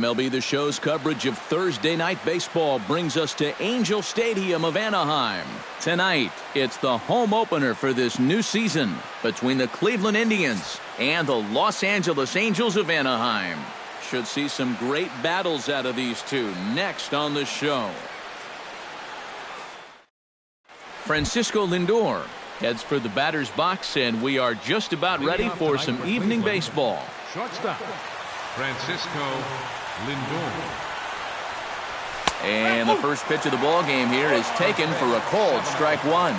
MLB The Show's coverage of Thursday Night Baseball brings us to Angel Stadium of Anaheim. Tonight, it's the home opener for this new season between the Cleveland Indians and the Los Angeles Angels of Anaheim. Should see some great battles out of these two next on the show. Francisco Lindor heads for the batter's box, and we are just about ready for some evening baseball. Shortstop, Francisco Lindor. And the first pitch of the ball game here is taken for a cold strike one.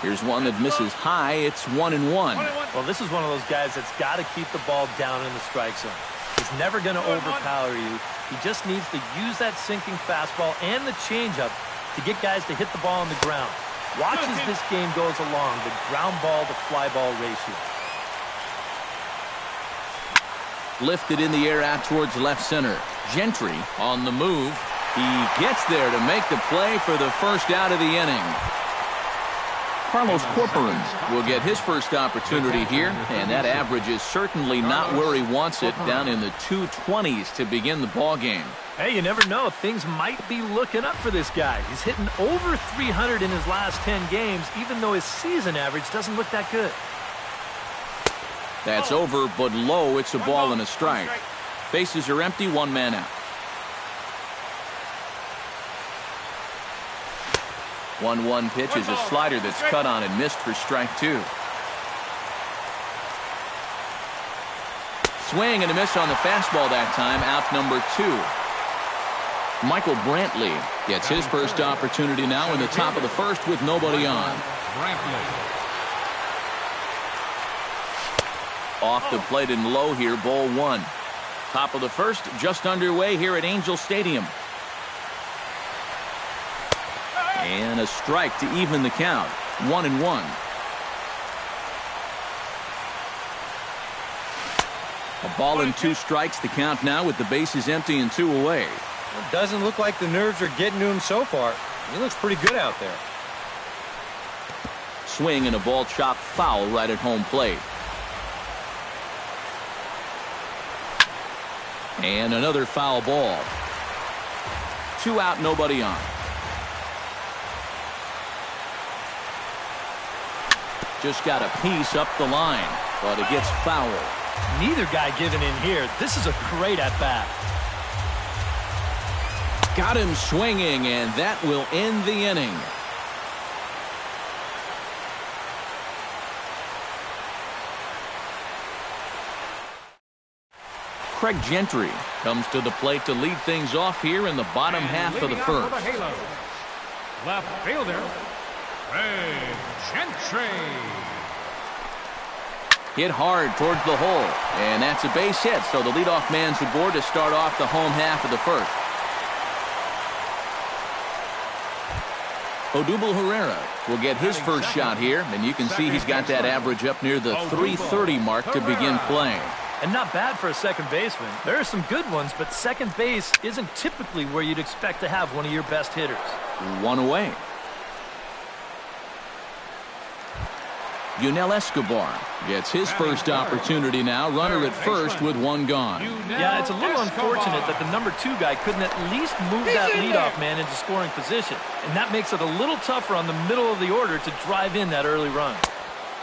Here's one that misses high. It's 1-1. Well, this is one of those guys that's got to keep the ball down in the strike zone. He's never going to overpower you. He just needs to use that sinking fastball and the changeup to get guys to hit the ball on the ground. Watch as this game goes along, the ground ball to fly ball ratio. Lifted in the air out towards left center. Gentry on the move. He gets there to make the play for the first out of the inning. Carlos Corcoran will get his first opportunity here, and that average is certainly not where he wants it, down in the 220s to begin the ball game. Hey, you never know. Things might be looking up for this guy. He's hitting over 300 in his last 10 games, even though his season average doesn't look that good. That's over, but low. It's a ball and a strike. Bases are empty, one man out. 1-1 pitch is a slider that's cut on and missed for strike two. Swing and a miss on the fastball that time, out number 2. Michael Brantley gets his first opportunity now in the top of the first with nobody on. Off the plate and low here, ball one. Top of the first, just underway here at Angel Stadium. And a strike to even the count. 1-1. A ball and 2 strikes, the count now with the bases empty and 2 away. It doesn't look like the nerves are getting to him so far. He looks pretty good out there. Swing and a ball chopped foul right at home plate. And another foul ball. 2 out, nobody on. Just got a piece up the line, but it gets foul. Neither guy giving in here. This is a great at-bat. Got him swinging, and that will end the inning. Craig Gentry comes to the plate to lead things off here in the bottom half of the first. Left fielder, Craig Gentry. Hit hard towards the hole, and that's a base hit, so the leadoff man's aboard to start off the home half of the first. Odubel Herrera will get his first shot here, and you can see he's got that average up near the 330 mark to begin playing. And not bad for a second baseman. There are some good ones, but second base isn't typically where you'd expect to have one of your best hitters. 1 away. Yunel Escobar gets his first opportunity now. Runner at first with 1 gone. Yeah, it's a little unfortunate that the number 2 guy couldn't at least move that leadoff man into scoring position. And that makes it a little tougher on the middle of the order to drive in that early run.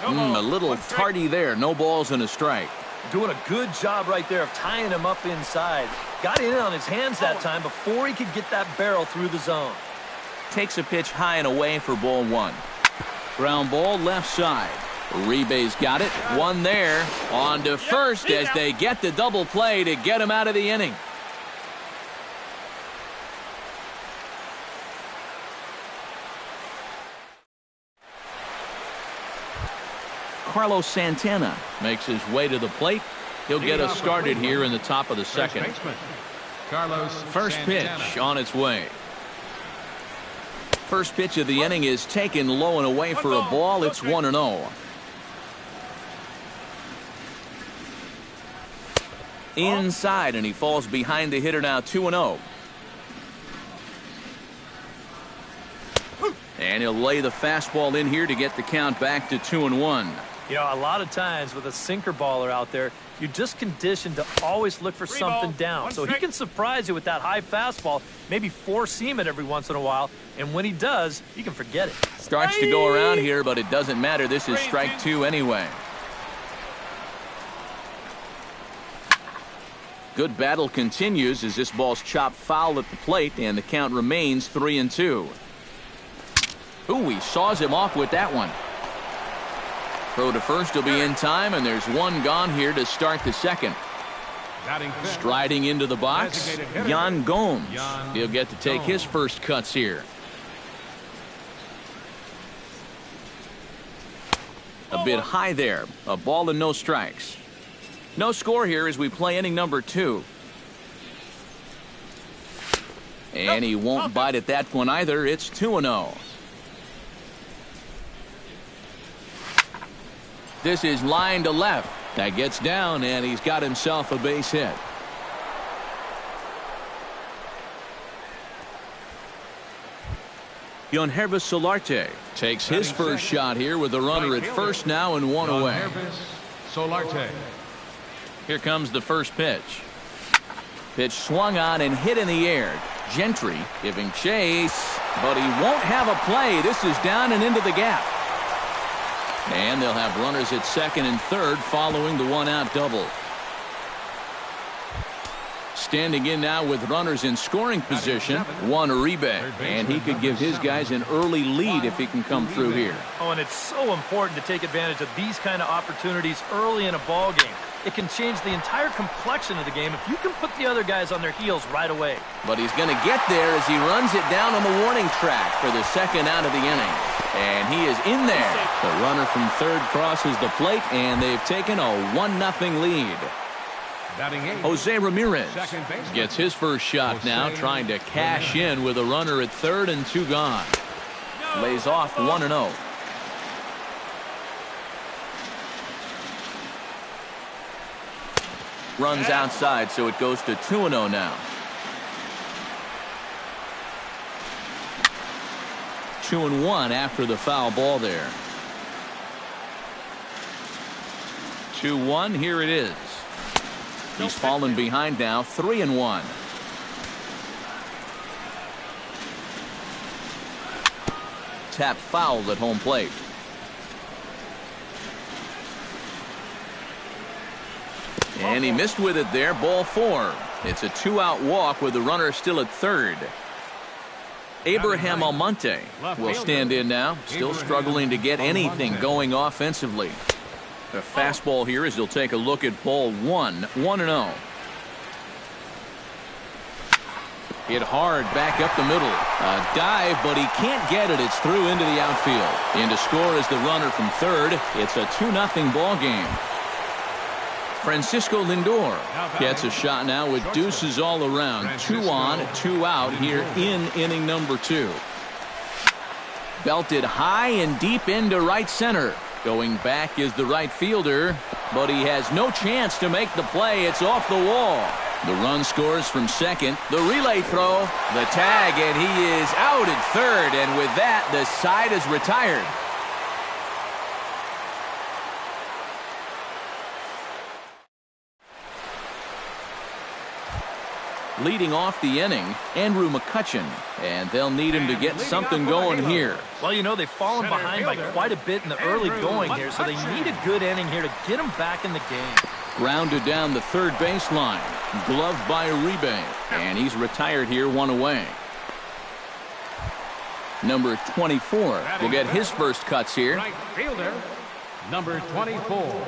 A little tardy there. No balls and a strike. Doing a good job right there of tying him up inside. Got in on his hands that time before he could get that barrel through the zone. Takes a pitch high and away for ball 1. Ground ball left side. Uribe's got it. 1 there. On to first as they get the double play to get him out of the inning. Carlos Santana makes his way to the plate. He'll get us started here in the top of the second. First pitch on its way. First pitch of the inning is taken low and away for a ball. It's 1-0. Inside, and he falls behind the hitter now. 2-0. And he'll lay the fastball in here to get the count back to 2-1. You know, a lot of times with a sinker baller out there, you're just conditioned to always look for something down. So he can surprise you with that high fastball, maybe four-seam it every once in a while, and when he does, you can forget it. Starts to go around here, but it doesn't matter. This is strike two anyway. Good battle continues as this ball's chopped foul at the plate, and the count remains 3-2. Ooh, he saws him off with that one. Throw to first will be in time, and there's one gone here to start the second. Striding into the box, Yan Gomes. He'll get to take his first cuts here. A bit high there. A ball and no strikes. No score here as we play inning number 2. And he won't bite at that one either. It's 2-0. This is line to left. That gets down, and he's got himself a base hit. Keunho0503 takes his first shot here with a runner at first now and one away. Here comes the first pitch. Pitch swung on and hit in the air. Gentry giving chase, but he won't have a play. This is down and into the gap. And they'll have runners at second and third following the one-out double. Standing in now with runners in scoring position, Juan Uribe. And he could give his guys an early lead if he can come through here. Oh, and it's so important to take advantage of these kind of opportunities early in a ball game. It can change the entire complexion of the game if you can put the other guys on their heels right away. But he's going to get there as he runs it down on the warning track for the second out of the inning. And he is in there. The runner from third crosses the plate, and they've taken a 1-0 lead. Jose Ramirez gets his first shot now, trying to cash in with a runner at third and 2 gone. Lays off 1-0. Runs outside, so it goes to 2-0 now. 2-1 after the foul ball there. 2-1, here it is. He's fallen behind now, 3-1. Tap foul at home plate. And he missed with it there, ball 4. It's a 2-out walk with the runner still at third. Abraham Almonte will stand in now, still struggling to get anything going offensively. The fastball here as he'll take a look at ball 1, 1-0. Hit hard back up the middle. A dive, but he can't get it. It's through into the outfield. In to score is the runner from third. It's a 2-0 ball game. Francisco Lindor gets a shot now with deuces all around. 2 on, 2 out here in inning number 2. Belted high and deep into right center. Going back is the right fielder, but he has no chance to make the play. It's off the wall. The run scores from second. The relay throw, the tag, and he is out at third. And with that, the side is retired. Leading off the inning, Andrew McCutchen, and they'll need him to get something going here. Well, you know, they've fallen behind by quite a bit in the early going here, so they need a good inning here to get them back in the game. Grounded down the third baseline, gloved by Uribe, and he's retired here, 1 away. Number 24 will get his first cuts here. Right fielder, number 24.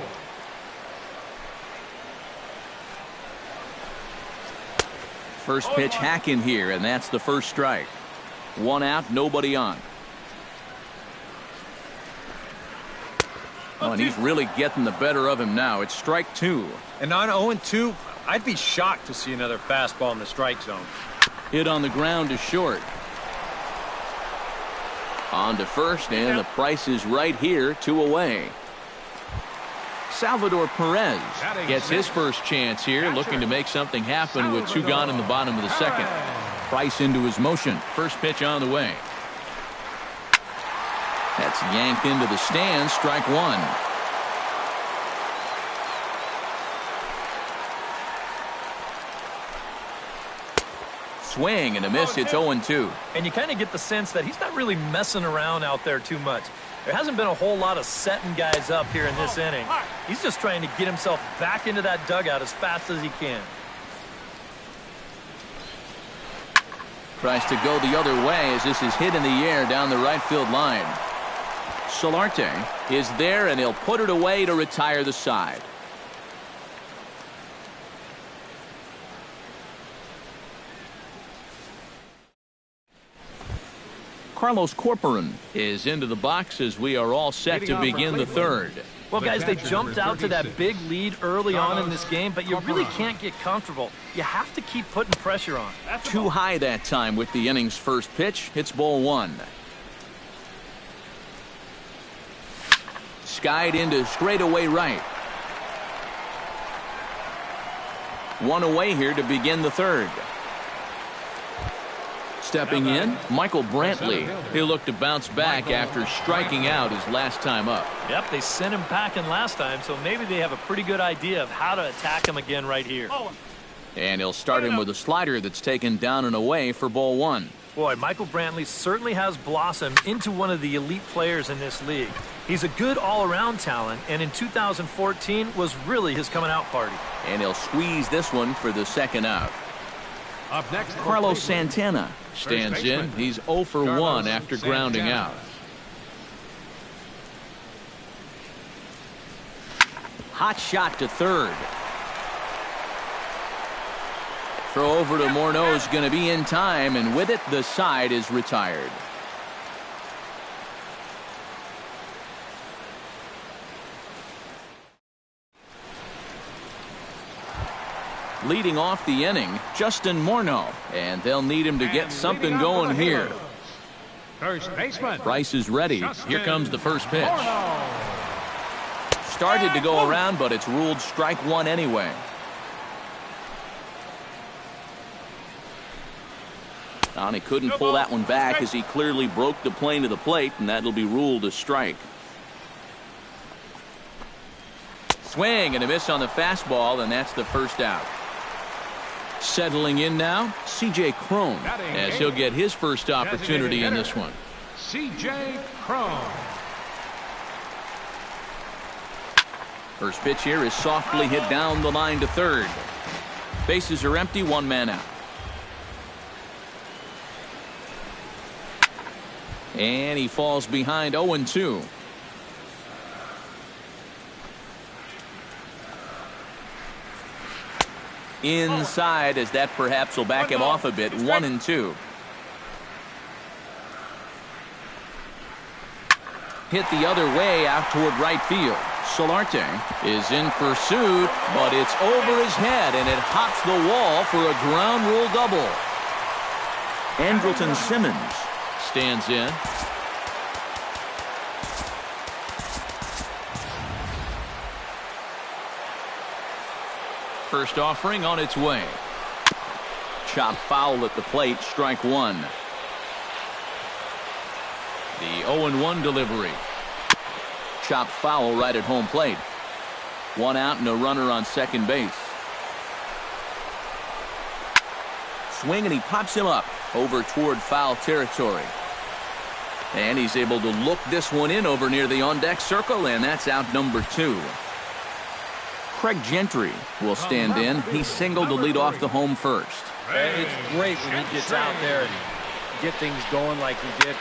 First pitch hack in here, and that's the first strike. 1 out, nobody on. Oh, and he's really getting the better of him now. It's strike 2. And on 0-2, I'd be shocked to see another fastball in the strike zone. Hit on the ground to short. On to first, and the price is right here, 2 away. Salvador Perez gets his first chance here, looking to make something happen with 2 gone in the bottom of the second. Price into his motion. First pitch on the way. That's yanked into the stands, strike 1. Swing and a miss. It's 0-2. And you kind of get the sense that he's not really messing around out there too much. There hasn't been a whole lot of setting guys up here in this inning. He's just trying to get himself back into that dugout as fast as he can. Tries to go the other way as this is hit in the air down the right field line. Solarte is there, and he'll put it away to retire the side. Carlos Corcoran is into the box as we are all set to begin the third. Well, guys, they jumped out to that big lead early on in this game, but you really can't get comfortable. You have to keep putting pressure on. Too high that time with the inning's first pitch. It's ball one. Skied into straightaway right. One away here to begin the third. Stepping in, Michael Brantley. He'll look to bounce back after striking out his last time up. Yep, they sent him packing last time, so maybe they have a pretty good idea of how to attack him again right here. And he'll start him with a slider that's taken down and away for ball one. Boy, Michael Brantley certainly has blossomed into one of the elite players in this league. He's a good all-around talent, and in 2014 was really his coming-out party. And he'll squeeze this one for the second out. Up next, Carlos Santana stands in. He's 0 for 1 after grounding out. Hot shot to third. Throw over to Morneau is going to be in time, and with it, the side is retired. Leading off the inning, Justin Morneau, and they'll need him to get something going here. First baseman. Bryce is ready. Here comes the first pitch. Started to go around, but it's ruled strike one anyway. And he couldn't pull that one back as he clearly broke the plane to the plate, and that'll be ruled a strike. Swing and a miss on the fastball, and that's the first out. Settling in now, C.J. Cron, as he'll get his first opportunity in this one. C.J. Cron. First pitch here is softly hit down the line to third. Bases are empty, one man out. And he falls behind 0-2. Inside, as that perhaps will back him off a bit. 1-2. Hit the other way out toward right field. Solarte is in pursuit, but it's over his head, and it hops the wall for a ground rule double. Andrelton Simmons stands in. First offering on its way. Chop foul at the plate, strike one. The 0-1 delivery. Chop foul right at home plate. One out and a runner on second base. Swing, and he pops him up over toward foul territory. And he's able to look this one in over near the on-deck circle, and that's out number 2. Craig Gentry will stand in. He singled to lead off the home first. It's great when he gets out there and get things going like he did.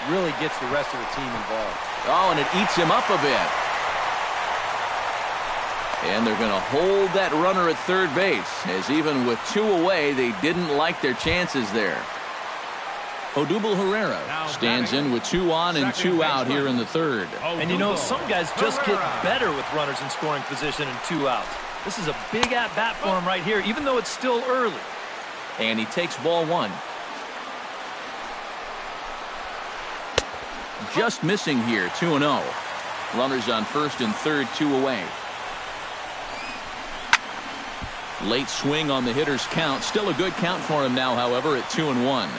Really gets the rest of the team involved. Oh, and it eats him up a bit. And they're going to hold that runner at third base, as even with 2 away, they didn't like their chances there. Odubel Herrera stands in with 2 on and 2 out here in the third. And you know, some guys just get better with runners in scoring position and 2 outs. This is a big at-bat for him right here, even though it's still early. And he takes ball one. Just missing here, 2-0. Runners on first and third, 2 away. Late swing on the hitter's count. Still a good count for him now, however, at 2-1.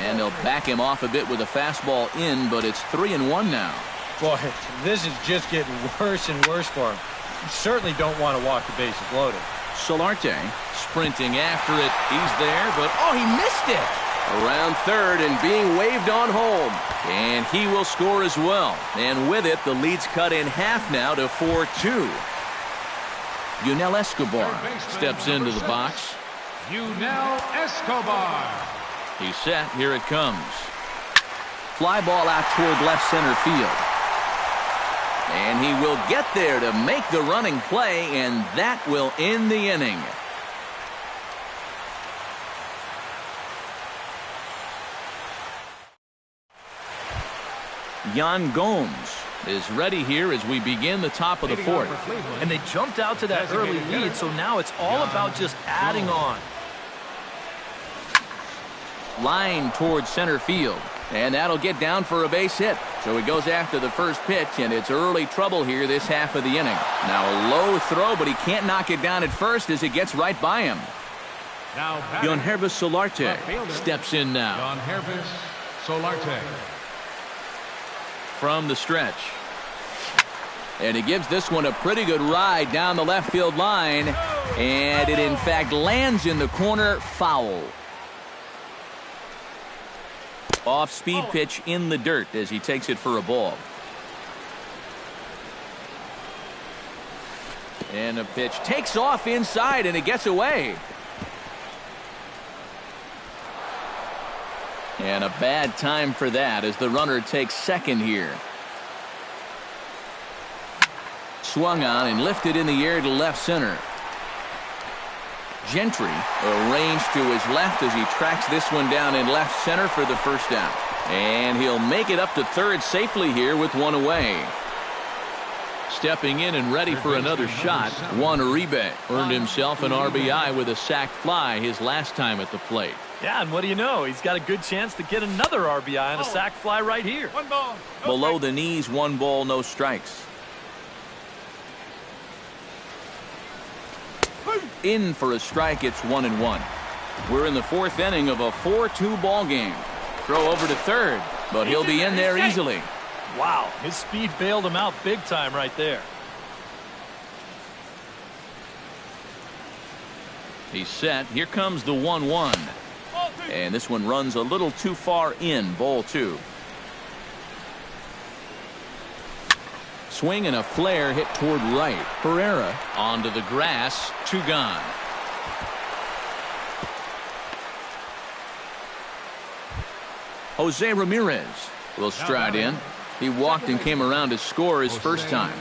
And they'll back him off a bit with a fastball in, but it's 3-1 now. Boy, this is just getting worse and worse for him. You certainly don't want to walk the bases loaded. Solarte sprinting after it. He's there, but oh, he missed it. Around third and being waved on home. And he will score as well. And with it, the lead's cut in half now to 4-2. Keunho Escobar steps into the box. Keunho Escobar. He's set. Here it comes. Fly ball out toward left center field. And he will get there to make the running play, and that will end the inning. Yan Gomes is ready here as we begin the top of the fourth. And they jumped out to that early lead, so now it's all about just adding on. Line towards center field. And that'll get down for a base hit. So he goes after the first pitch, and it's early trouble here this half of the inning. Now a low throw, but he can't knock it down at first as it gets right by him. Now Solarte steps in now. Solarte. From the stretch. And he gives this one a pretty good ride down the left field line. And it in fact lands in the corner, foul. Off-speed pitch in the dirt as he takes it for a ball. And a pitch takes off inside, and it gets away. And a bad time for that as the runner takes second here. Swung on and lifted in the air to left center. Gentry arranged to his left as he tracks this one down in left center for the first out. And he'll make it up to third safely here with one away. Stepping in and ready for another shot, Juan Uribe earned himself an RBI with a sac fly his last time at the plate. Yeah, and what do you know? He's got a good chance to get another RBI on a sac fly right here. Below the knees, 1 ball, no strikes. In for a strike, it's 1-1. We're in the fourth inning of a 4-2 ball game. Throw over to third, but he'll be in there easily. Wow, his speed bailed him out big time right there. He's set. Here comes the 1-1. And this one runs a little too far in, ball 2. Swing and a flare hit toward right. Pereira onto the grass. 2 gone. Jose Ramirez will stride in. He walked and came around to score his first time.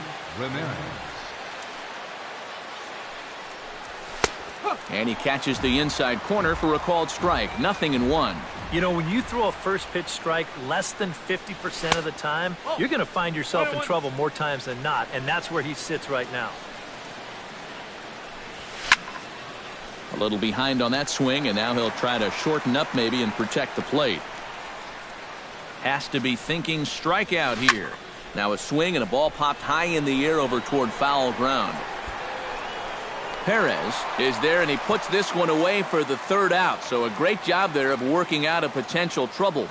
And he catches the inside corner for a called strike. 0-1. You know, when you throw a first pitch strike less than 50% of the time, you're going to find yourself in trouble more times than not, and that's where he sits right now. A little behind on that swing, and now he'll try to shorten up maybe and protect the plate. Has to be thinking strikeout here. Now a swing and a ball popped high in the air over toward foul ground. Perez is there, and he puts this one away for the third out. So a great job there of working out a potential trouble.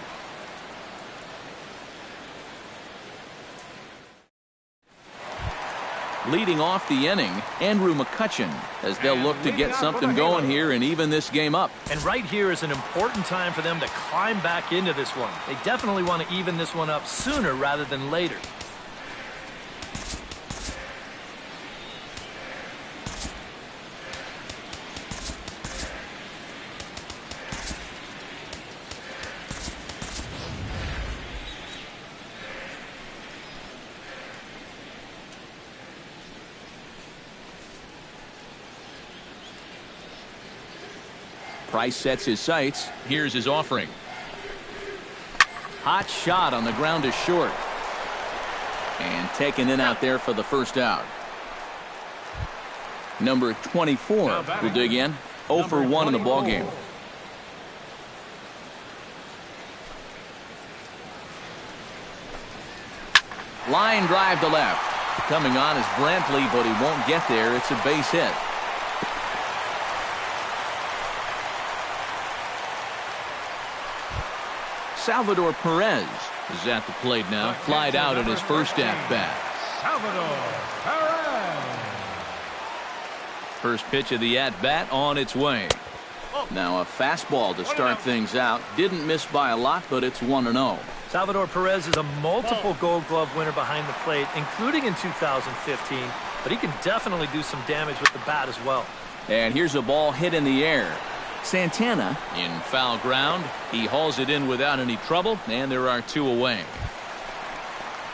Leading off the inning, Andrew McCutchen, as they'll look to get something going here and even this game up. And right here is an important time for them to climb back into this one. They definitely want to even this one up sooner rather than later. Price sets his sights. Here's his offering. Hot shot on the ground is short. And taken in out there for the first out. Number 24 will dig in. 0 for 1 in the ballgame. Line drive to left. Coming on is Brantley, but he won't get there. It's a base hit. Salvador Perez is at the plate now. Flied out in his first at bat. Salvador Perez. First pitch of the at-bat on its way. Now a fastball to start things out. Didn't miss by a lot, but it's 1-0. Salvador Perez is a multiple Gold Glove winner behind the plate, including in 2015, but he can definitely do some damage with the bat as well. And here's a ball hit in the air. Santana in foul ground. He hauls it in without any trouble, and there are 2 away.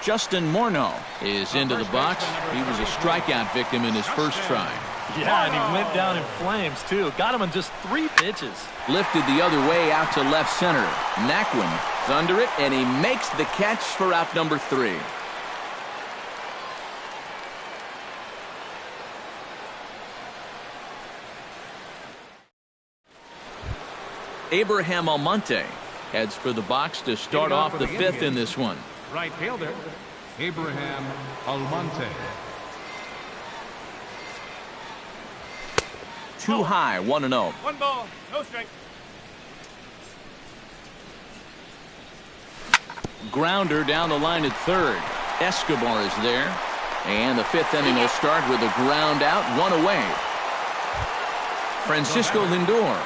Justin Morneau is into the box. He was a strikeout victim in his first try. Yeah, and he went down in flames, too. Got him on just 3 pitches. Lifted the other way out to left center. Naquin is under it, and he makes the catch for out number 3. Abraham Almonte heads for the box to start off the 5th in this one. Right fielder, Abraham Almonte. Too high, 1-0. 1 ball, no strike. Grounder down the line at third. Escobar is there. And the 5th inning will start with a ground out, 1 away. Francisco Lindor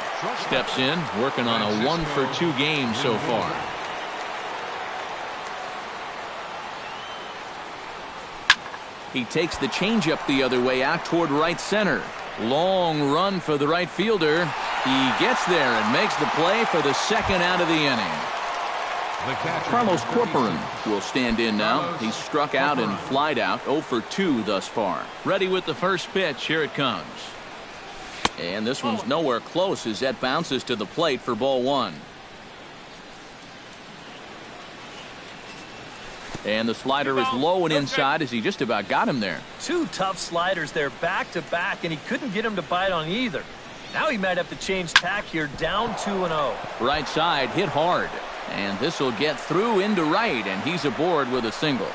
steps in, working on a 1-for-2 game so far. He takes the changeup the other way out toward right center. Long run for the right fielder. He gets there and makes the play for the 2nd out of the inning. Carlos Corporan will stand in now. He's struck out and flied out, 0-for-2 thus far. Ready with the first pitch. Here it comes. And this one's nowhere close as that bounces to the plate for ball 1. And the slider is low and inside as he just about got him there. 2 tough sliders there back to back, and he couldn't get him to bite on either. Now he might have to change tack here, down 2-0. Right side hit hard. And this will get through into right, and he's aboard with a single.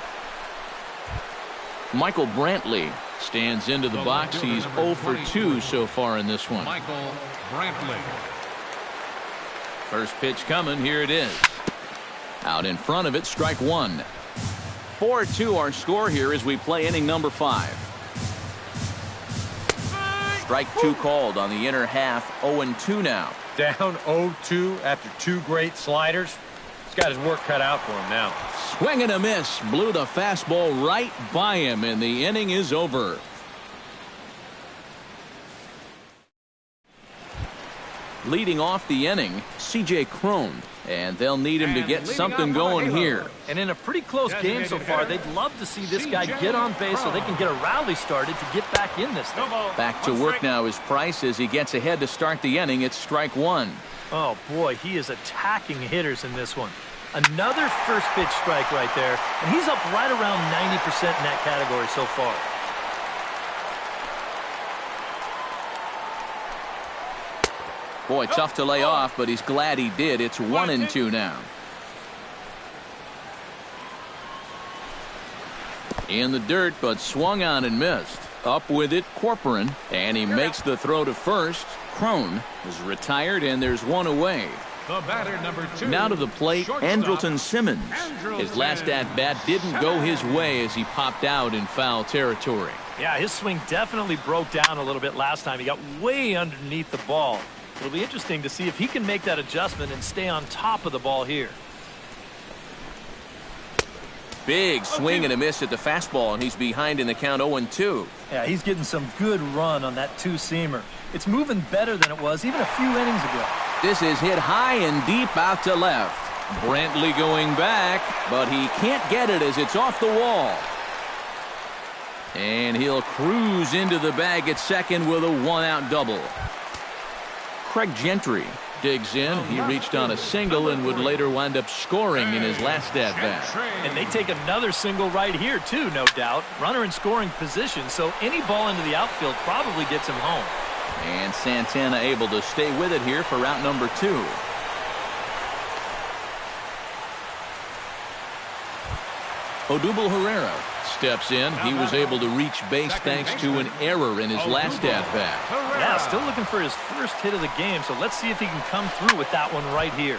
Michael Brantley stands into the box. He's 0-for-2 so far in this one. Michael Brantley. First pitch coming. Here it is. Out in front of it, strike 1. 4-2 our score here as we play inning number 5. Strike 2 called on the inner half. 0-2 now. Down 0-2 after 2 great sliders. He's got his work cut out for him now. Swing and a miss. Blew the fastball right by him, and the inning is over. Leading off the inning, C.J. Cron, and they'll need him to get something going here. And in a pretty close game so far, they'd love to see this guy get on base so they can get a rally started to get back in this thing. Back to work now is Price as he gets ahead to start the inning. It's strike 1. Oh, boy, he is attacking hitters in this one. Another first pitch strike right there, and he's up right around 90% in that category so far. Boy, tough to lay off, but he's glad he did. It's 1-2 now. In the dirt, but swung on and missed. Up with it, Corporan, and he makes the throw to first. Cron is retired, and there's 1 away. The batter, number 2. Now to the plate, Andrelton Simmons. His last at-bat didn't go his way as he popped out in foul territory. Yeah, his swing definitely broke down a little bit last time. He got way underneath the ball. It'll be interesting to see if he can make that adjustment and stay on top of the ball here. Big swing and a miss at the fastball, and he's behind in the count 0-2. Yeah, he's getting some good run on that 2-seamer. It's moving better than it was even a few innings ago. This is hit high and deep out to left. Brantley going back, but he can't get it as it's off the wall. And he'll cruise into the bag at second with a 1-out double. Craig Gentry digs in. He reached on a single and would later wind up scoring in his last at-bat. And they take another single right here, too, no doubt. Runner in scoring position, so any ball into the outfield probably gets him home. And Santana able to stay with it here for out number 2. Odubel Herrera steps in. He was able to reach base thanks to an error in his last at-bat. Yeah, still looking for his first hit of the game, so let's see if he can come through with that one right here.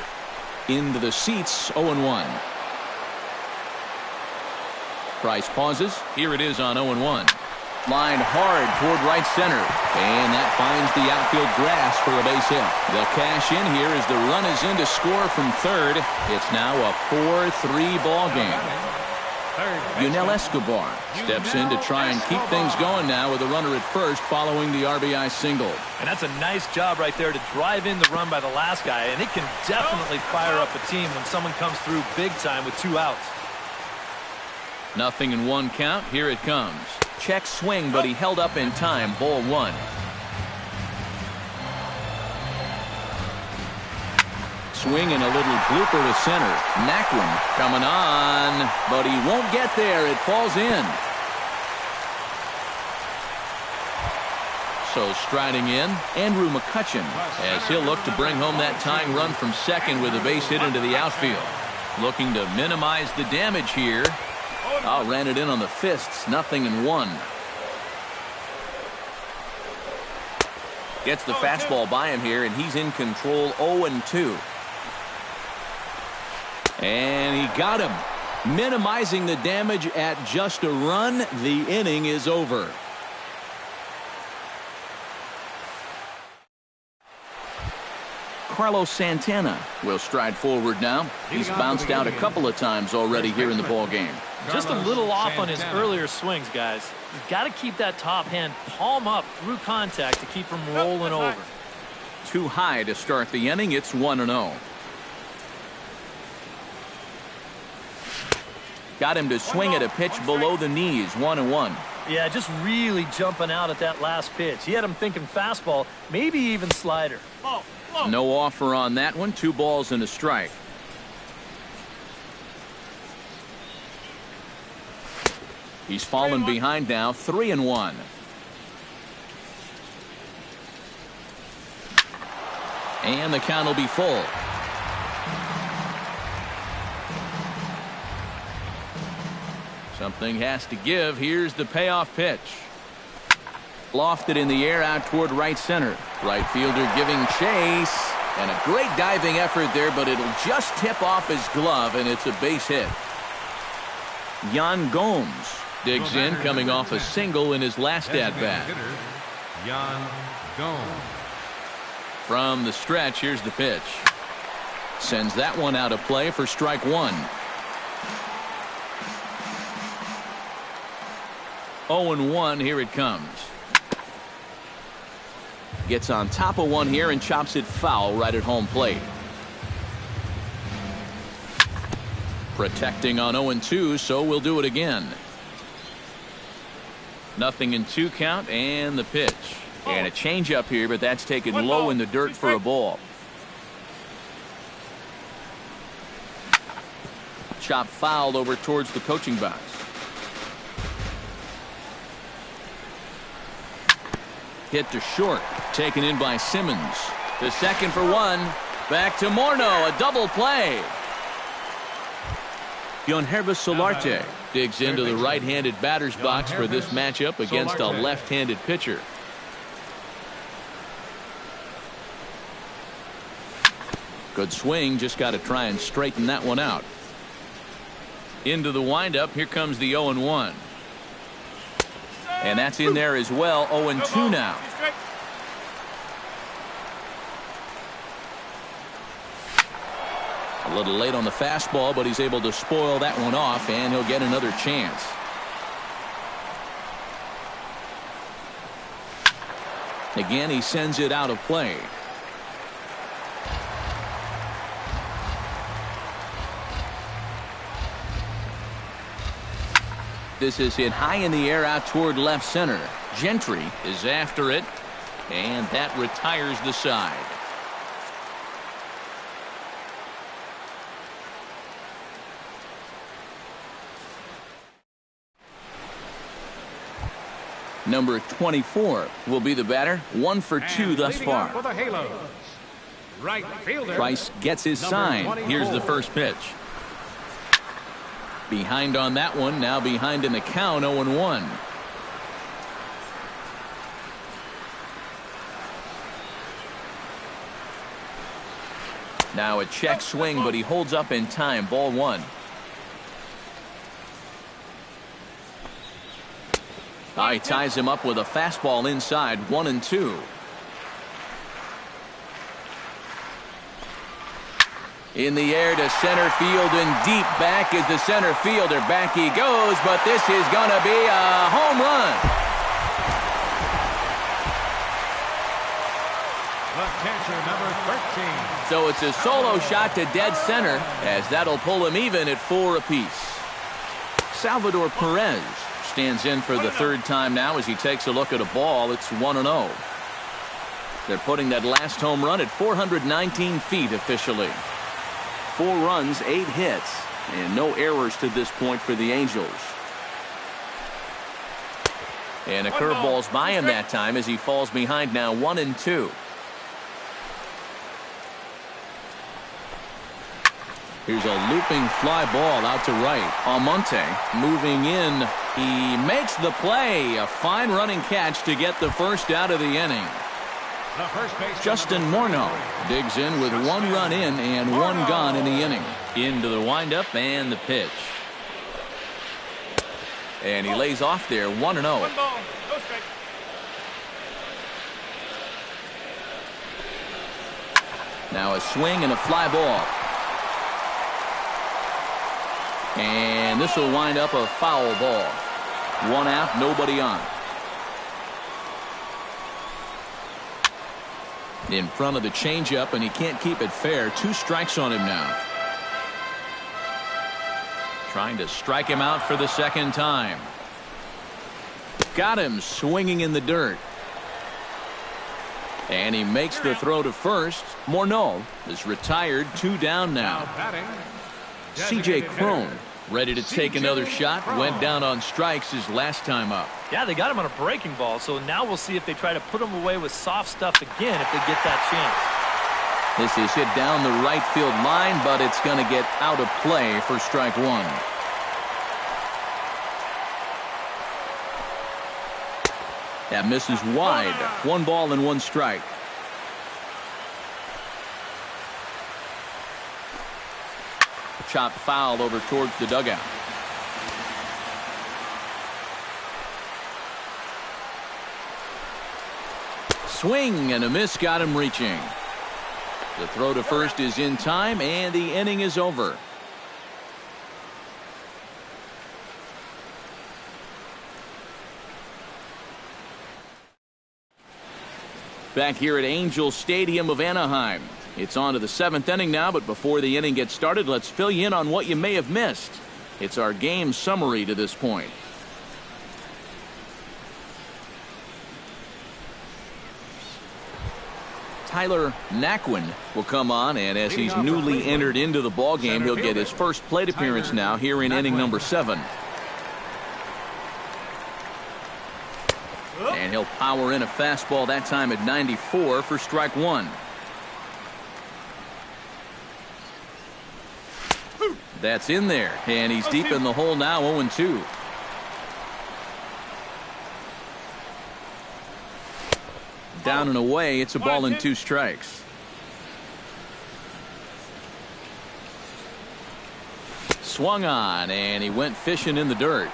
Into the seats, 0-1. Price pauses. Here it is on 0-1. Lined hard toward right center. And that finds the outfield grass for a base hit. They'll cash in here as the run is in to score from third. It's now a 4-3 ball game. Yunel Escobar steps in to try and keep things going now with a runner at first following the RBI single. And that's a nice job right there to drive in the run by the last guy. And it can definitely fire up a team when someone comes through big time with 2 outs. Nothing in 1 count. Here it comes. Check swing, but he held up in time. Ball 1. Swing and a little blooper to center. Naquin coming on, but he won't get there. It falls in. So striding in, Andrew McCutchen, as he'll look to bring home that tying run from second with a base hit into the outfield. Looking to minimize the damage here. Ran it in on the fists. Nothing in 1. Gets the fastball by him here, and he's in control. 0-2. And he got him. Minimizing the damage at just a run. The inning is over. Carlos Santana will stride forward now. He's bounced out a couple of times already here in the ball game. Just a little off on his earlier swings, guys. You've got to keep that top hand palm up through contact to keep him rolling over. Too high to start the inning. It's 1-0. Got him to swing at a pitch below the knees. 1-1. Yeah, just really jumping out at that last pitch. He had him thinking fastball, maybe even slider. No offer on that one. 2 balls and a strike. He's fallen behind now. 3-1. And the count will be full. Something has to give. Here's the payoff pitch. Lofted in the air out toward right center. Right fielder giving chase. And a great diving effort there, but it'll just tip off his glove, and it's a base hit. Yan Gomes digs in, coming off a single in his last at-bat. Yan Gomes. From the stretch, here's the pitch. Sends that one out of play for strike 1. 0-1, here it comes. Gets on top of one here and chops it foul right at home plate. Protecting on 0-2, so we'll do it again. Nothing in 2 count, and the pitch. And a changeup here, but that's taken low in the dirt for a ball. Chop fouled over towards the coaching box. Hit to short. Taken in by Simmons. To second for 1. Back to Morneau. A double play. keunho0503 digs into the right-handed batter's box for this matchup against a left-handed pitcher. Good swing. Just got to try and straighten that one out. Into the windup. Here comes the 0-1. And that's in there as well. 0-2 now. A little late on the fastball, but he's able to spoil that one off, and he'll get another chance. Again, he sends it out of play. This is hit high in the air out toward left center. Gentry is after it, and that retires the side. Number 24 will be the batter. 1 for 2 thus far. For the Halos, right fielder. Price gets his sign. Here's the first pitch. Behind on that one. Now behind in the count. 0-1. Now a check swing, but he holds up in time. Ball 1. He ties him up with a fastball inside, 1-2. In the air to center field and deep back is the center fielder. Back he goes, but this is going to be a home run. The catcher, number 13. So it's a solo shot to dead center, as that'll pull him even at 4 apiece. Salvador Perez stands in for the third time now as he takes a look at a ball. It's 1-0. They're putting that last home run at 419 feet officially. 4 runs, 8 hits, and no errors to this point for the Angels. And a curveball's by him that time as he falls behind now, 1-2. Here's a looping fly ball out to right. Almonte moving in. He makes the play. A fine running catch to get the first out of the inning. Justin Morneau digs in with 1 run in and 1 gone in the inning. Into the windup and the pitch. And he lays off there, 1-0. Now a swing and a fly ball. And this will wind up a foul ball. 1 out, nobody on. In front of the changeup, and he can't keep it fair. 2 strikes on him now. Trying to strike him out for the second time. Got him swinging in the dirt. And he makes the throw to first. Morneau is retired, 2 down now. C.J. Cron ready to take another shot. Went down on strikes his last time up. Yeah, they got him on a breaking ball, so now we'll see if they try to put him away with soft stuff again if they get that chance. This is hit down the right field line, but it's going to get out of play for strike 1. That misses wide. 1 ball and 1 strike. Chopped foul over towards the dugout. Swing and a miss got him reaching. The throw to first is in time, and the inning is over. Back here at Angel Stadium of Anaheim. It's on to the 7th inning now, but before the inning gets started, let's fill you in on what you may have missed. It's our game summary to this point. Tyler Naquin will come on, and as he's newly entered into the ballgame, he'll get his first plate appearance now here in inning number 7. And he'll power in a fastball that time at 94 for strike 1. That's in there, and he's deep in the hole now, 0-2. Down and away, it's a ball and 2 strikes. Swung on, and he went fishing in the dirt.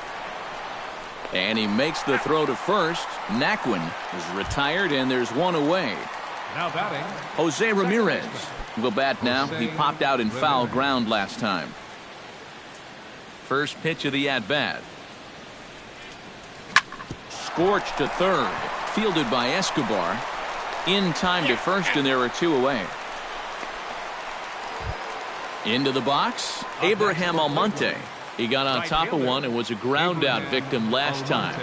And he makes the throw to first. Naquin is retired, and there's 1 away. Now batting, Jose Ramirez will bat now. He popped out in foul ground last time. First pitch of the at-bat. Scorched to third. Fielded by Escobar. In time to first, and there are 2 away. Into the box, Abraham Almonte. He got on top of one and was a ground-out victim last time.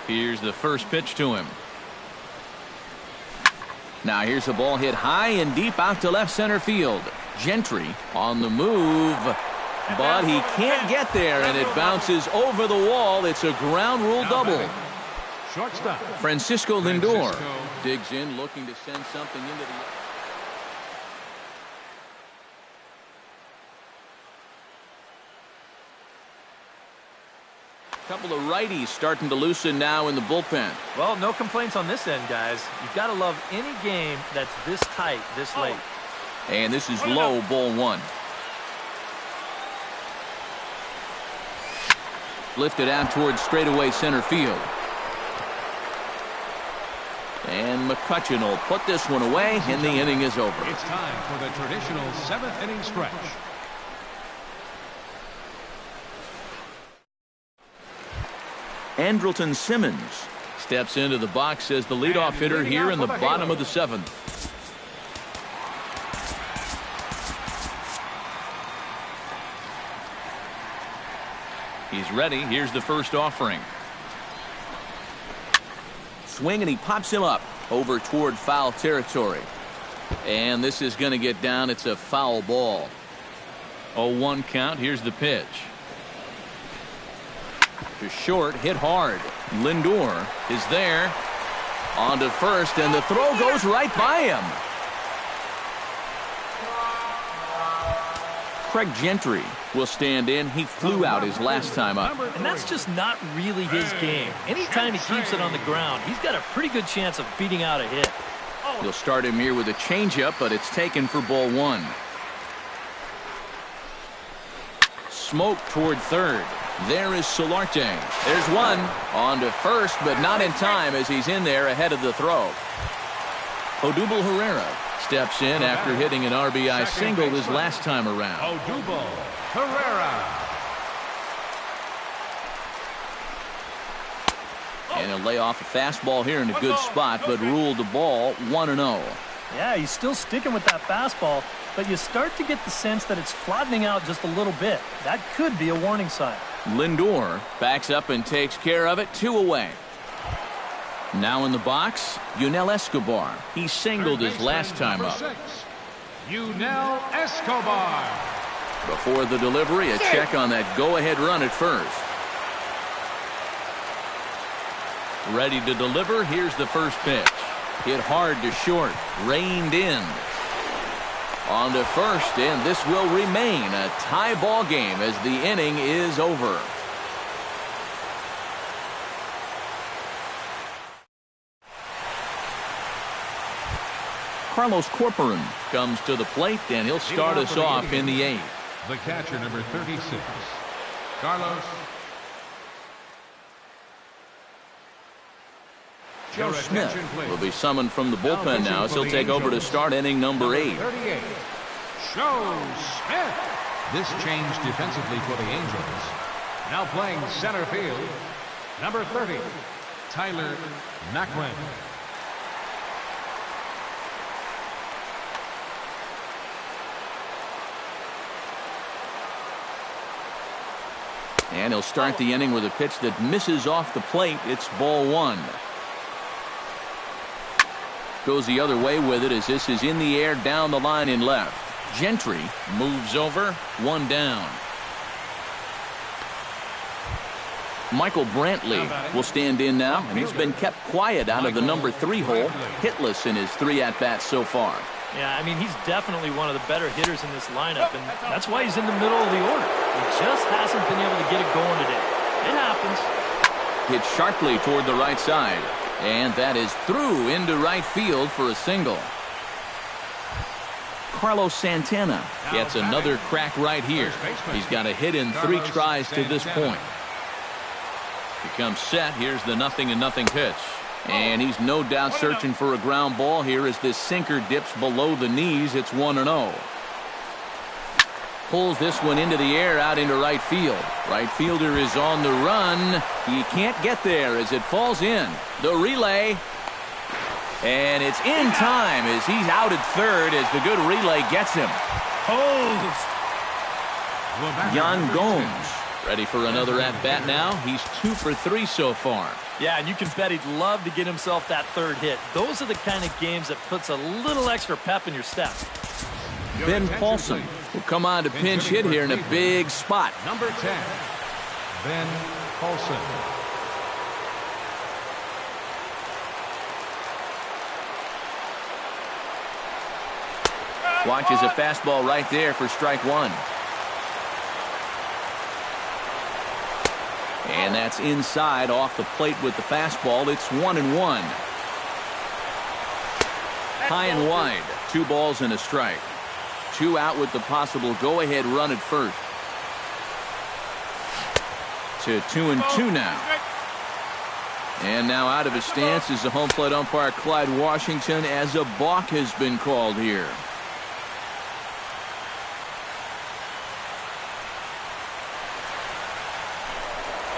Here's the first pitch to him. Now here's a ball hit high and deep out to left center field. Gentry on the move. But he can't get there, and it bounces over the wall. It's a ground rule double. shortstop. Francisco Lindor digs in, looking to send something into the... Couple of righties starting to loosen now in the bullpen. Well, no complaints on this end, guys. You've got to love any game that's this tight, this late. And this is low, ball one. Lifted out towards straightaway center field. And McCutcheon will put this one away, and the inning is over. It's time for the traditional 7th inning stretch. Andrelton Simmons steps into the box as the leadoff hitter here in the bottom of the 7th. He's ready. Here's the first offering. Swing, and he pops him up over toward foul territory. And this is going to get down. It's a foul ball. 0-1 count. Here's the pitch. To short, hit hard. Lindor is there. On to first, and the throw goes right by him. Craig Gentry will stand in. He flew out his last time up. And that's just not really his game. Anytime he keeps it on the ground, he's got a pretty good chance of beating out a hit. You'll start him here with a changeup, but it's taken for ball 1. Smoke toward third. There is Solarte. There's one. On to first, but not in time as he's in there ahead of the throw. Odubel Herrera steps in after hitting an RBI single his last time around. Odubel Herrera. And he'll lay off a fastball here in a good spot, but ruled the ball 1-0. Yeah, he's still sticking with that fastball, but you start to get the sense that it's flattening out just a little bit. That could be a warning sign. Lindor backs up and takes care of it. 2 away. Now in the box, Yunel Escobar. He singled his last time up. Yunel Escobar. Before the delivery, a check on that go-ahead run at first. Ready to deliver. Here's the first pitch. Hit hard to short. Reined in. On to first, and this will remain a tie ball game as the inning is over. Carlos Corcoran comes to the plate, and he'll start us off in the 8th. The catcher, number 36, Carlos. Joe Smith will be summoned from the bullpen now as he'll take over to start inning number 8. 38, Joe Smith. This change defensively for the Angels. Now playing center field, number 30, Tyler Macklin. And he'll start the inning with a pitch that misses off the plate. It's ball 1. Goes the other way with it as this is in the air down the line in left. Gentry moves over. 1 down. Michael Brantley will stand in now, and he's been kept quiet out of the number 3 hole. Hitless in his 3 at-bats so far. Yeah, I mean, he's definitely one of the better hitters in this lineup, and that's why he's in the middle of the order. He just hasn't been able to get it going today. It happens. Hit sharply toward the right side, and that is through into right field for a single. Carlos Santana gets another crack right here. He's got a hit in 3 tries to this point. He comes set. Here's the 0-0 pitch. And he's no doubt searching for a ground ball here as this sinker dips below the knees. It's 1-0. Pulls this one into the air out into right field. Right fielder is on the run. He can't get there as it falls in. The relay. And it's in time as he's out at third as the good relay gets him. Post. Yan Gomes ready for another at-bat now. He's 2 for 3 so far. Yeah, and you can bet he'd love to get himself that 3rd hit. Those are the kind of games that puts a little extra pep in your step. Ben Paulson will come on to pinch hit here in a big spot. Number 10, Ben Paulson. Watches a fastball right there for strike 1. And that's inside off the plate with the fastball. It's 1-1. High and wide. 2 balls and a strike. 2 out with the possible go-ahead run at first. to 2-2 now. And now out of his stance is the home plate umpire Clyde Washington, as a balk has been called here.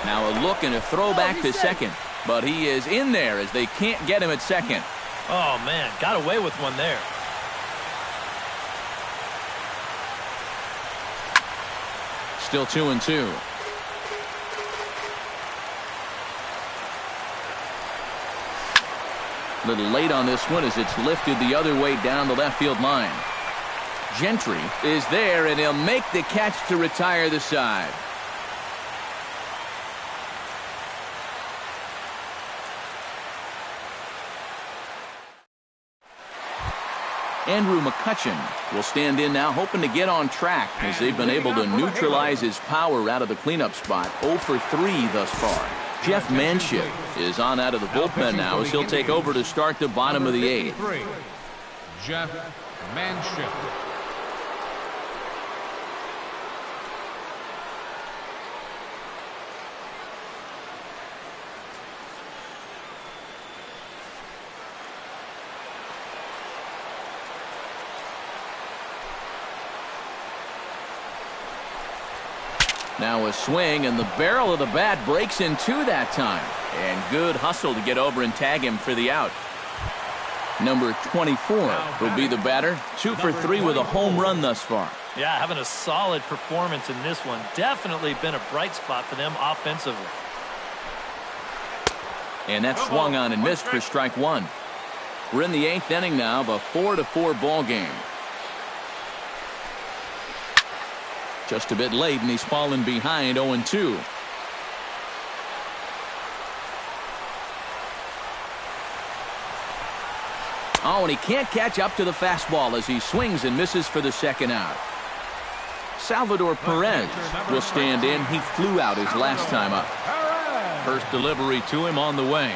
Now a look and a throw back to second. But he is in there as they can't get him at second. Oh, man, got away with one there. Still 2-2. A little late on this one as it's lifted the other way down the left field line. Gentry is there, and he'll make the catch to retire the side. Andrew McCutcheon will stand in now, hoping to get on track as they've been able to neutralize his power out of the cleanup spot. 0 for 3 thus far. Jeff Manship is on out of the bullpen now as he'll take over to start the bottom of the 8th. Jeff Manship. Now a swing, and the barrel of the bat breaks in two that time. And good hustle to get over and tag him for the out. Number 24 will be the batter. 2 for 3 with a home run thus far. Yeah, having a solid performance in this one. Definitely been a bright spot for them offensively. And that swung on and missed for strike one. We're in the 8th inning now of a 4-4 ball game. Just a bit late, and he's fallen behind 0-2. Oh, and he can't catch up to the fastball as he swings and misses for the second out. Salvador Perez will stand in. He flew out his last time up. First delivery to him on the way.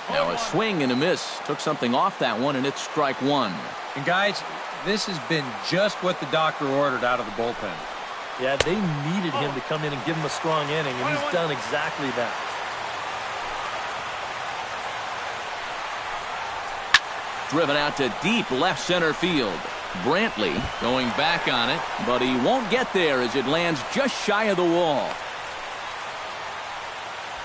Now a swing and a miss. Took something off that one, and it's strike one. And guys, this has been just what the doctor ordered out of the bullpen. Yeah, they needed him to come in and give him a strong inning, and he's done exactly that. Driven out to deep left center field. Brantley going back on it, but he won't get there as it lands just shy of the wall.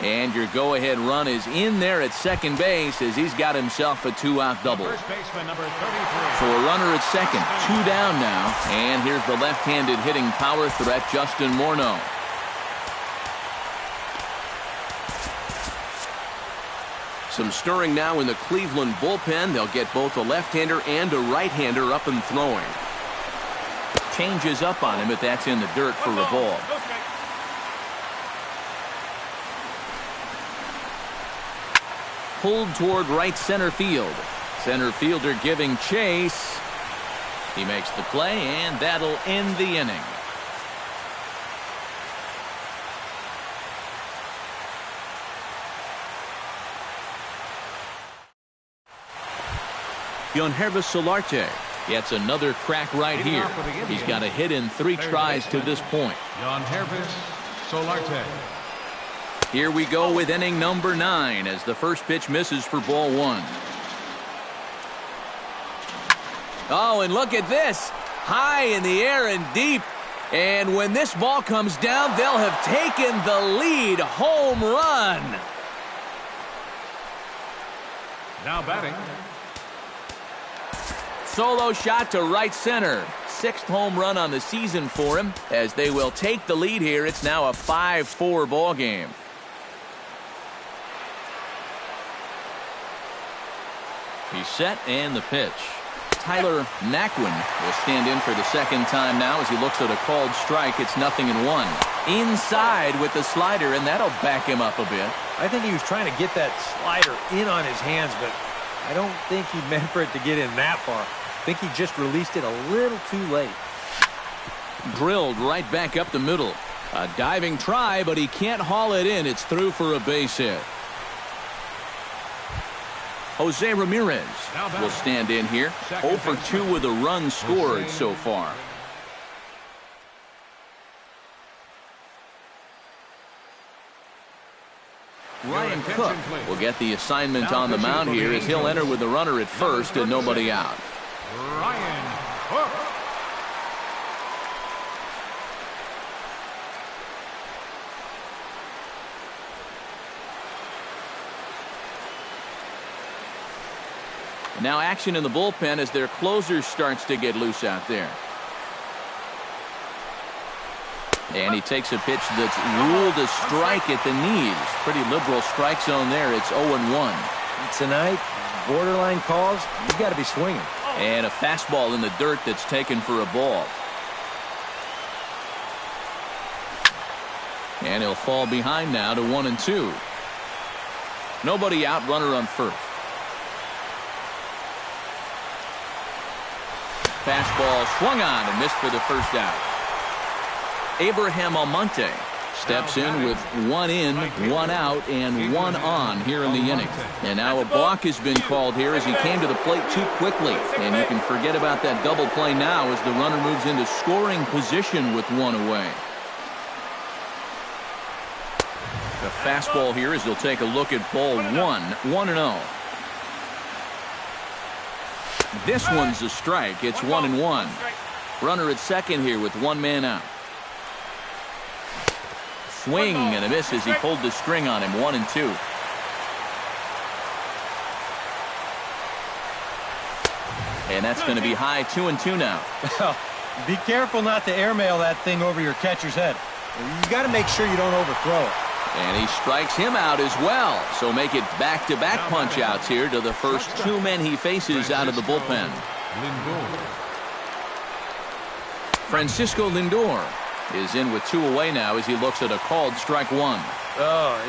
And your go-ahead run is in there at second base as he's got himself a two-out double. First baseman, number 33. For a runner at second, 2 down now. And here's the left-handed hitting power threat, Justin Morneau. Some stirring now in the Cleveland bullpen. They'll get both a left-hander and a right-hander up and throwing. Changes up on him, but that's in the dirt for a ball. Pulled toward right center field. Center fielder giving chase. He makes the play, and that'll end the inning. Keunho0503 gets another crack right here. He's got a hit in 3 tries to this point. Keunho0503. Here we go with inning number 9 as the first pitch misses for ball 1. Oh, and look at this. High in the air and deep. And when this ball comes down, they'll have taken the lead. Home run. Now batting. Solo shot to right center. 6th home run on the season for him as they will take the lead here. It's now a 5-4 ball game. He's set, and the pitch. Tyler Naquin will stand in for the second time now as he looks at a called strike. It's 0-1. Inside with the slider, and that'll back him up a bit. I think he was trying to get that slider in on his hands, but I don't think he meant for it to get in that far. I think he just released it a little too late. Drilled right back up the middle. A diving try, but he can't haul it in. It's through for a base hit. Jose Ramirez will stand in here. 0 for 2 with a run scored so far. Ryan Cook will get the assignment on the mound here as he'll enter with the runner at first and nobody out. Ryan Cook. Now action in the bullpen as their closer starts to get loose out there. And he takes a pitch that's ruled a strike at the knees. Pretty liberal strike zone there. It's 0-1. Tonight, borderline calls, you got to be swinging. And a fastball in the dirt that's taken for a ball. And he'll fall behind now to 1-2. Nobody out, runner on first. Fastball swung on and missed for the first out. Abraham Almonte steps in with 1 in, 1 out, and 1 on here in the inning. And now a balk has been called here as he came to the plate too quickly. And you can forget about that double play now as the runner moves into scoring position with 1 away. The fastball here as he'll take a look at ball 1, 1-0. This one's a strike. It's 1-1. Runner at second here with 1 man out. Swing and a miss as he pulled the string on him. 1-2. And that's going to be high. 2-2 now. Be careful not to airmail that thing over your catcher's head. You got to make sure you don't overthrow it. And he strikes him out as well. So make it back-to-back punch-outs here to the first 2 men he faces out of the bullpen. Francisco Lindor is in with 2 away now as he looks at a called strike 1. Oh,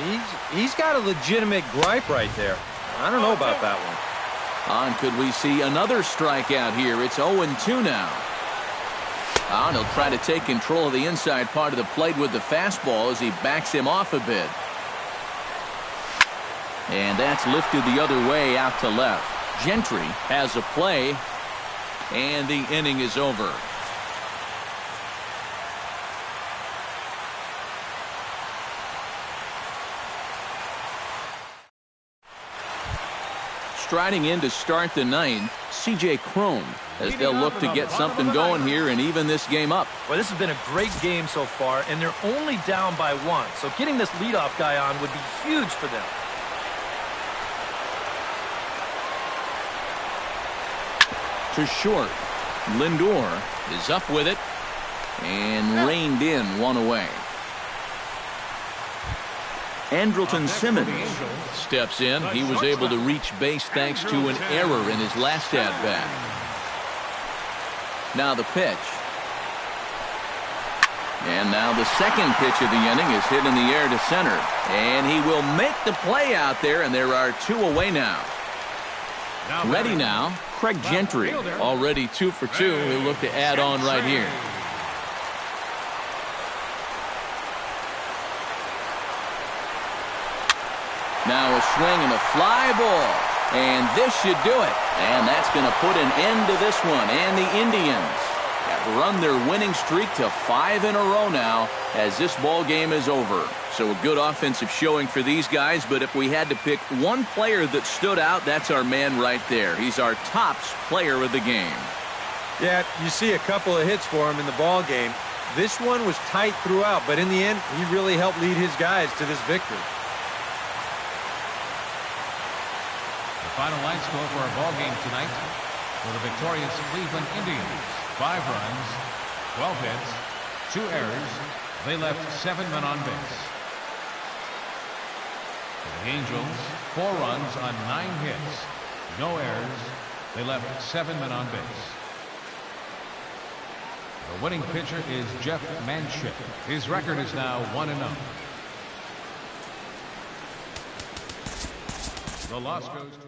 he's got a legitimate gripe right there. I don't know about that one. And could we see another strikeout here? It's 0-2 now. And he'll try to take control of the inside part of the plate with the fastball as he backs him off a bit. And that's lifted the other way out to left. Gentry has a play, and the inning is over. Striding in to start the 9th, C.J. Cron, as they'll look to get something going here and even this game up. Well, this has been a great game so far, and they're only down by 1. So getting this leadoff guy on would be huge for them. To short. Lindor is up with it and reined in 1 away. Andrelton Simmons steps in. He was able to reach base thanks to an error in his last at-bat. Now the pitch. And now the second pitch of the inning is hit in the air to center. And he will make the play out there, and there are 2 away now. Ready now, Craig Gentry. Already 2 for 2. He'll look to add on right here. Now a swing and a fly ball. And this should do it. And that's going to put an end to this one. And the Indians have run their winning streak to 5 in a row now as this ball game is over. So a good offensive showing for these guys. But if we had to pick one player that stood out, that's our man right there. He's our tops player of the game. Yeah, you see a couple of hits for him in the ball game. This one was tight throughout, but in the end, he really helped lead his guys to this victory. Final line score for our ball game tonight for the victorious Cleveland Indians: 5 runs, 12 hits, 2 errors. They left 7 men on base. For the Angels, 4 runs on 9 hits, no errors. They left 7 men on base. The winning pitcher is Jeff Manship. His record is now 1-0. The loss goes to